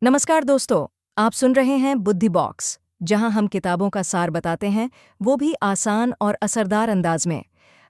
नमस्कार दोस्तों, आप सुन रहे हैं बुद्धि बॉक्स, जहां हम किताबों का सार बताते हैं, वो भी आसान और असरदार अंदाज में।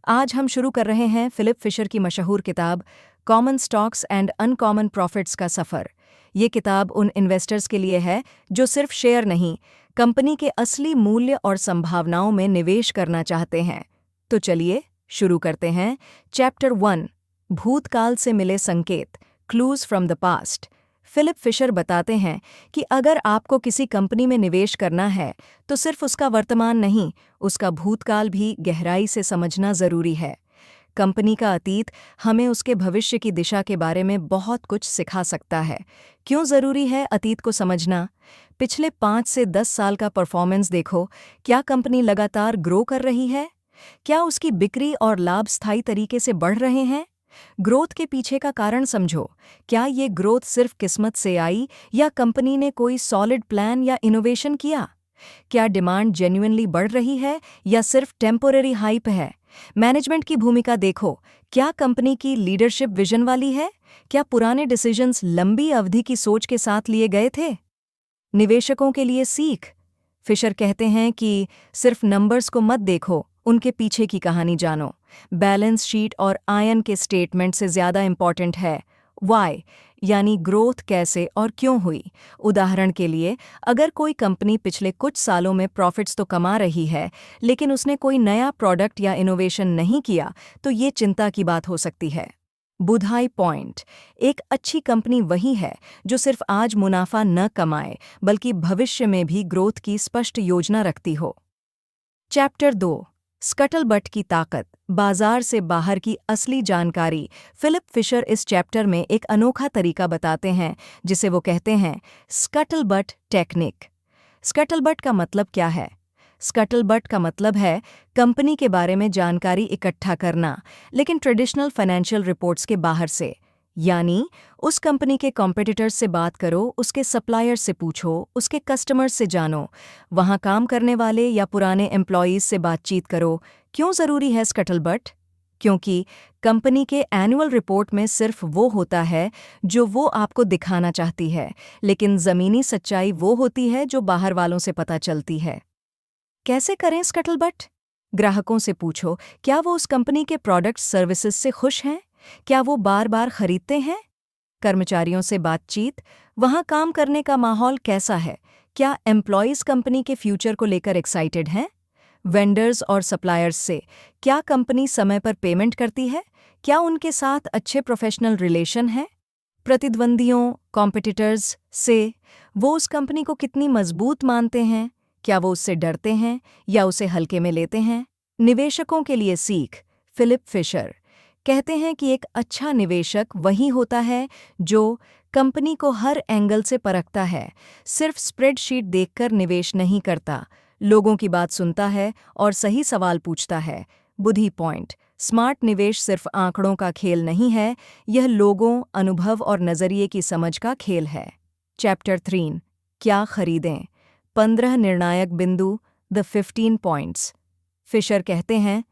आज हम शुरू कर रहे हैं फिलिप फिशर की मशहूर किताब common stocks and uncommon profits का सफ़र। ये किताब उन इन्वेस्टर्स के लिए है जो सिर्फ शेयर नहीं, कंपनी के असली मूल्य और संभावनाओं में निवेश करना चाहते हैं। तो चलिए शुरू करते हैं। चैप्टर 1, भूतकाल से मिले संकेत, clues from the past. Philip Fisher बताते हैं कि अगर आपको किसी कंपनी में निवेश करना है तो सिर्फ उसका वर्तमान नहीं, उसका भूतकाल भी गहराई से समझना जरूरी है। कंपनी का अतीत हमें उसके भविष्य की दिशा के बारे में बहुत कुछ सिखा सकता है। क्यों जरूरी है अतीत को समझना? पिछले 5 से 10 साल का परफॉर्मेंस देखो। क्या कंपनी लगातार ग्रो कर रही है? क्या उसकी बिक्री और लाभ स्थायी तरीके से बढ़ रहे हैं? ग्रोथ के पीछे का कारण समझो। क्या ये ग्रोथ सिर्फ किस्मत से आई या कंपनी ने कोई सॉलिड प्लान या इनोवेशन किया? क्या डिमांड जेन्युइनली बढ़ रही है या सिर्फ टेम्पोररी हाइप है? मैनेजमेंट की भूमिका देखो। क्या कंपनी की लीडरशिप विजन वाली है? क्या पुराने डिसीजंस लंबी अवधि की सोच के साथ लिए गए थे? निवेशकों के लिए सीख। फिशर कहते हैं कि सिर्फ नंबर्स को मत देखो, उनके पीछे की कहानी जानो। बैलेंस शीट और आयन के स्टेटमेंट से ज़्यादा इम्पॉर्टेंट है वाई, यानी ग्रोथ कैसे और क्यों हुई। उदाहरण के लिए, अगर कोई कंपनी पिछले कुछ सालों में प्रॉफिट्स तो कमा रही है लेकिन उसने कोई नया प्रोडक्ट या इनोवेशन नहीं किया, तो ये चिंता की बात हो सकती है। बुधाई पॉइंट। एक अच्छी कंपनी वही है जो सिर्फ आज मुनाफा न कमाए बल्कि भविष्य में भी ग्रोथ की स्पष्ट योजना रखती हो। चैप्टर 2, स्कटलबट की ताकत, बाजार से बाहर की असली जानकारी। फिलिप फिशर इस चैप्टर में एक अनोखा तरीका बताते हैं जिसे वो कहते हैं स्कटलबट टेक्निक। स्कटलबट का मतलब क्या है? स्कटलबट का मतलब है कंपनी के बारे में जानकारी इकट्ठा करना, लेकिन ट्रेडिशनल फाइनेंशियल रिपोर्ट्स के बाहर से। यानी उस कंपनी के कॉम्पिटिटर्स से बात करो, उसके सप्लायर्स से पूछो, उसके कस्टमर्स से जानो, वहाँ काम करने वाले या पुराने एम्प्लॉयज़ से बातचीत करो। क्यों ज़रूरी है स्कटलबट? क्योंकि कंपनी के एनुअल रिपोर्ट में सिर्फ वो होता है जो वो आपको दिखाना चाहती है, लेकिन ज़मीनी सच्चाई वो होती है जो बाहर वालों से पता चलती है। कैसे करें स्कटलबट? ग्राहकों से पूछो, क्या वो उस कंपनी के प्रोडक्ट सर्विसेज से खुश हैं? क्या वो बार बार खरीदते हैं? कर्मचारियों से बातचीत, वहाँ काम करने का माहौल कैसा है? क्या एम्प्लॉयज़ कंपनी के फ्यूचर को लेकर एक्साइटेड हैं? वेंडर्स और सप्लायर्स से, क्या कंपनी समय पर पेमेंट करती है? क्या उनके साथ अच्छे प्रोफेशनल रिलेशन हैं? प्रतिद्वंदियों, कॉम्पिटिटर्स से, वो उस कंपनी को कितनी मजबूत मानते हैं? क्या वो उससे डरते हैं या उसे हल्के में लेते हैं? निवेशकों के लिए सीख। फिलिप फिशर कहते हैं कि एक अच्छा निवेशक वही होता है जो कंपनी को हर एंगल से परखता है, सिर्फ स्प्रेडशीट देखकर निवेश नहीं करता, लोगों की बात सुनता है और सही सवाल पूछता है। बुद्धि पॉइंट। स्मार्ट निवेश सिर्फ आंकड़ों का खेल नहीं है, यह लोगों, अनुभव और नज़रिए की समझ का खेल है। चैप्टर 3, क्या खरीदें? 15 निर्णायक बिंदु, द 15 पॉइंट्स। फिशर कहते हैं,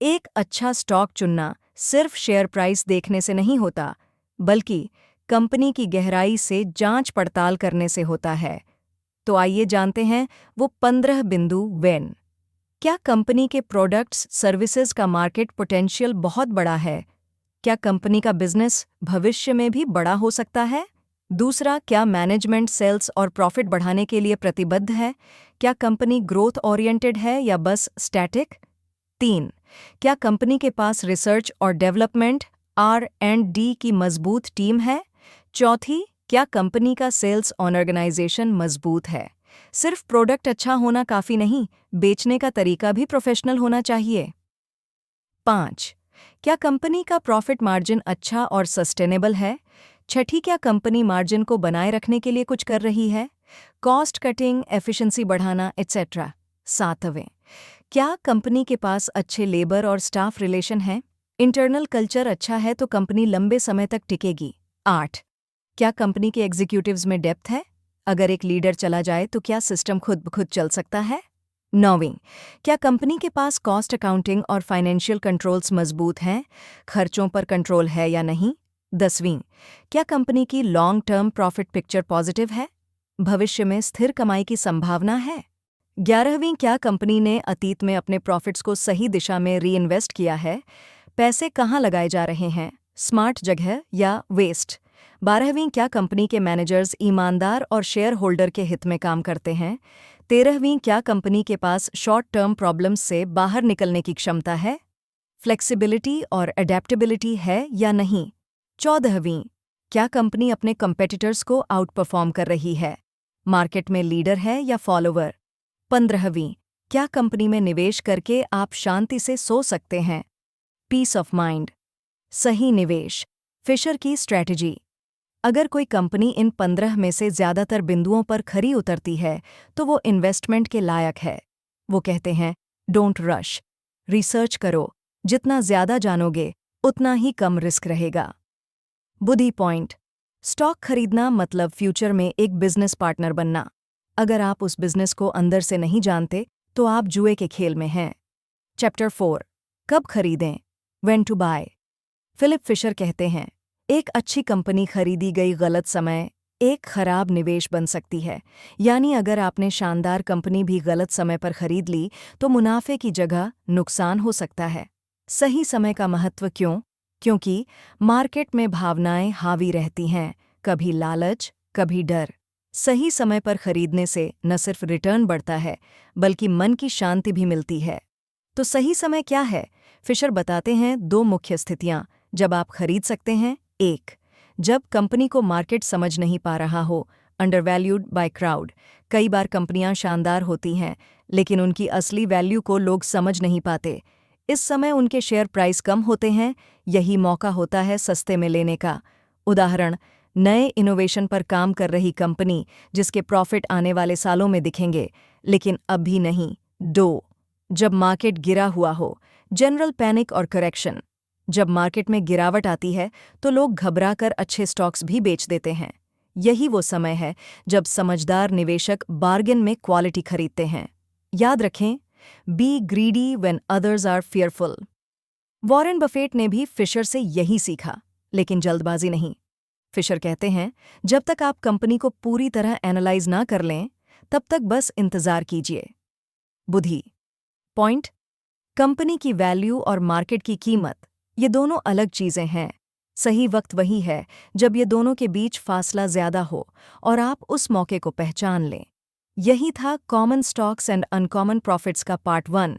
एक अच्छा स्टॉक चुनना सिर्फ शेयर प्राइस देखने से नहीं होता, बल्कि कंपनी की गहराई से जांच पड़ताल करने से होता है। तो आइए जानते हैं वो 15 बिंदु वेन। क्या कंपनी के प्रोडक्ट्स, सर्विसेज का मार्केट पोटेंशियल बहुत बड़ा है? क्या कंपनी का बिजनेस भविष्य में भी बड़ा हो सकता है? दूसरा, क्या मैनेजमेंट सेल्स और प्रॉफिट बढ़ाने के लिए प्रतिबद्ध है? क्या कंपनी ग्रोथ ओरिएंटेड है या बस स्टैटिक? 3, क्या कंपनी के पास रिसर्च और डेवलपमेंट R&D की मजबूत टीम है? चौथी, क्या कंपनी का सेल्स ऑर्गेनाइजेशन मजबूत है? सिर्फ प्रोडक्ट अच्छा होना काफ़ी नहीं, बेचने का तरीका भी प्रोफेशनल होना चाहिए। 5, क्या कंपनी का प्रॉफिट मार्जिन अच्छा और सस्टेनेबल है? छठी, क्या कंपनी मार्जिन को बनाए रखने के लिए कुछ कर रही है? कॉस्ट कटिंग, एफिशिएंसी बढ़ाना, एट्सेट्रा। 7वें, क्या कंपनी के पास अच्छे लेबर और स्टाफ रिलेशन हैं? इंटरनल कल्चर अच्छा है तो कंपनी लंबे समय तक टिकेगी। 8, क्या कंपनी के एग्जीक्यूटिव्स में डेप्थ है? अगर एक लीडर चला जाए तो क्या सिस्टम खुद ब खुद चल सकता है? 9वीं, क्या कंपनी के पास कॉस्ट अकाउंटिंग और फाइनेंशियल कंट्रोल्स मजबूत हैं? खर्चों पर कंट्रोल है या नहीं? 10वीं, क्या कंपनी की long term profit picture positive है? भविष्य में स्थिर कमाई की संभावना है? 11वीं, क्या कंपनी ने अतीत में अपने प्रॉफिट्स को सही दिशा में रीइन्वेस्ट किया है? पैसे कहाँ लगाए जा रहे हैं, स्मार्ट जगह या वेस्ट? 12वीं, क्या कंपनी के मैनेजर्स ईमानदार और शेयर होल्डर के हित में काम करते हैं? 13वीं, क्या कंपनी के पास शॉर्ट टर्म प्रॉब्लम्स से बाहर निकलने की क्षमता है? फ्लेक्सिबिलिटी और अडेप्टेबिलिटी है या नहीं? 14वीं, क्या कंपनी अपने कंपेटिटर्स को आउट परफॉर्म कर रही है? मार्केट में लीडर है या फॉलोवर? 15वीं, क्या कंपनी में निवेश करके आप शांति से सो सकते हैं? Peace of mind. सही निवेश, फिशर की स्ट्रैटेजी। अगर कोई कंपनी इन 15 में से ज्यादातर बिंदुओं पर खरी उतरती है तो वो इन्वेस्टमेंट के लायक है। वो कहते हैं, डोंट रश, रिसर्च करो, जितना ज्यादा जानोगे उतना ही कम रिस्क रहेगा। बुद्धि पॉइंट। स्टॉक खरीदना मतलब फ्यूचर में एक बिजनेस पार्टनर बनना। अगर आप उस बिजनेस को अंदर से नहीं जानते तो आप जुए के खेल में हैं। चैप्टर 4, कब खरीदें, when to buy. Philip Fisher कहते हैं, एक अच्छी कंपनी खरीदी गई गलत समय एक खराब निवेश बन सकती है। यानी अगर आपने शानदार कंपनी भी गलत समय पर खरीद ली तो मुनाफे की जगह नुकसान हो सकता है। सही समय का महत्व क्यों? क्योंकि मार्केट में भावनाएं हावी रहती हैं, कभी लालच, कभी डर। सही समय पर खरीदने से न सिर्फ रिटर्न बढ़ता है बल्कि मन की शांति भी मिलती है। तो सही समय क्या है? फिशर बताते हैं 2 मुख्य स्थितियां जब आप खरीद सकते हैं। 1, जब कंपनी को मार्केट समझ नहीं पा रहा हो, अंडरवैल्यूड बाय क्राउड। कई बार कंपनियां शानदार होती हैं लेकिन उनकी असली वैल्यू को लोग समझ नहीं पाते। इस समय उनके शेयर प्राइस कम होते हैं, यही मौका होता है सस्ते में लेने का। उदाहरण, नए इनोवेशन पर काम कर रही कंपनी जिसके प्रॉफिट आने वाले सालों में दिखेंगे लेकिन अभी नहीं। 2, जब मार्केट गिरा हुआ हो, जनरल पैनिक और करेक्शन। जब मार्केट में गिरावट आती है तो लोग घबराकर अच्छे स्टॉक्स भी बेच देते हैं। यही वो समय है जब समझदार निवेशक बार्गेन में क्वालिटी खरीदते हैं। याद रखें, be greedy when others are fearful. Warren Buffett ने भी फिशर से यही सीखा, लेकिन जल्दबाजी नहीं। फिशर कहते हैं, जब तक आप कंपनी को पूरी तरह एनालाइज ना कर लें तब तक बस इंतजार कीजिए। बुद्धि पॉइंट। कंपनी की वैल्यू और मार्केट की कीमत, ये दोनों अलग चीजें हैं। सही वक्त वही है जब ये दोनों के बीच फासला ज्यादा हो और आप उस मौके को पहचान लें। यही था common stocks and uncommon profits का पार्ट 1।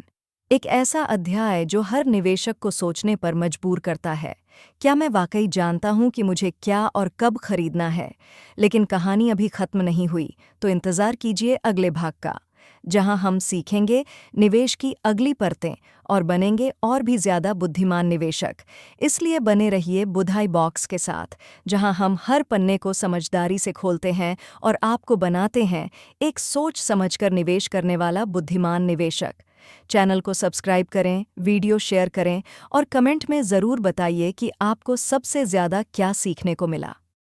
एक ऐसा अध्याय जो हर निवेशक को सोचने पर मजबूर करता है, क्या मैं वाकई जानता हूं कि मुझे क्या और कब खरीदना है? लेकिन कहानी अभी खत्म नहीं हुई, तो इंतजार कीजिए अगले भाग का, जहां हम सीखेंगे निवेश की अगली परतें और बनेंगे और भी ज्यादा बुद्धिमान निवेशक। इसलिए बने रहिए बुधाई बॉक्स के साथ, जहां हम हर पन्ने को समझदारी से खोलते हैं और आपको बनाते हैं एक सोच समझकर निवेश करने वाला बुद्धिमान निवेशक। चैनल को सब्सक्राइब करें, वीडियो शेयर करें और कमेंट में ज़रूर बताइए कि आपको सबसे ज़्यादा क्या सीखने को मिला।